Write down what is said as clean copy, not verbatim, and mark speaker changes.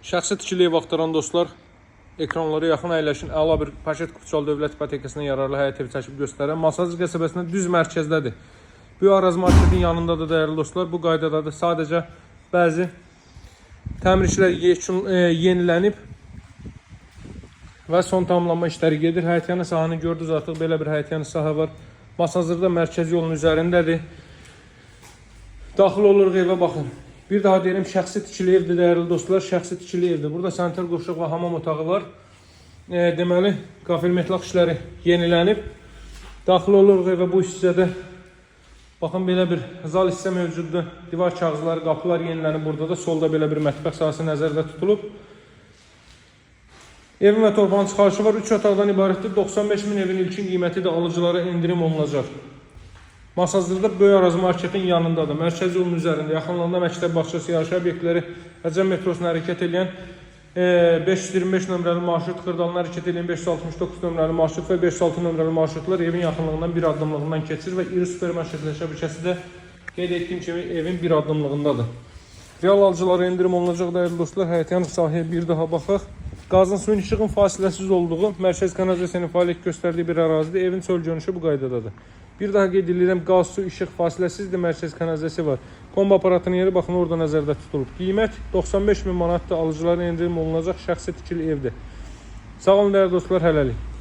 Speaker 1: Şəxsi tikili ev axtaran dostlar, ekranlara yaxın əyləşin. Əla bir Paket Kutuçal Dövlət İpotekasına yararlı həyət evi çəkib göstərən. Masazlı qəsəbəsində düz mərkəzdədir. Bu Araz marketin yanındadır dəyərli dostlar. Bu qaydadadır. Sadəcə bəzi təmir işləri yenilənib və son tamamlanma işləri gedir. Həyətyanı sahəni gördünüz, artıq belə bir həyətyanı sahə var. Masazırda mərkəzi yolun üzərindədir. Daxil oluruq evə, baxın. Bir daha deyirəm, şəxsi tikili evdir dəyərli dostlar, şəxsi tikili evdir. Burada sanitar qovşaq və hamam otağı var. Deməli, qafil metlaq işləri yenilənib. Daxil oluruq evə, bu hissədə. Baxın, belə bir zal hissə mövcuddur. Divar kağızları, qapılar yenilənib. Burada da solda belə bir mətbəx sahəsi nəzərdə tutulub. Evin və torpağın çıxarışı var. 3 otaqdan ibarətdir. 95.000 evin ilkin qiyməti də alıcılara indirim olunacaq. Masazırda Böyük Araz marketin yanındadır. Mərkəz yolun üzərində, yaxınlığında məktəb bağçası, yarış obyektləri, Əcəm metrosuna hərəkət edən 525 nömrəli marşrut, Xırdalına hərəkət edən 569 nömrəli marşrut və 506 nömrəli marşrutlar evin yaxınlığından bir addımlığından keçir və iri supermarketlər şəbəkəsi də qeyd etdiyim kimi evin bir addımlığındadır. Real alıcılara indirim olunacaq dəyərli dostlar. Həyətyanı sahəyə bir daha baxaq. Qazın suyun işığın fasiləsiz olduğu, mərkəz kanalizasiyanın fəaliyyət göstərdiyi bir ərazidir. Evin çöl görünüşü bu qaydadadır. Bir daha qeyd edirəm, qaz, su, işıq fasiləsizdir, mərkəz kanalizasiya var. Kombi aparatının yeri baxın orada nəzərdə tutulub. Qiymət 95.000 manatdır, alıcılara indirim olunacaq şəxsi tikili evdir. Sağ olun dəyərli dostlar, hələlik.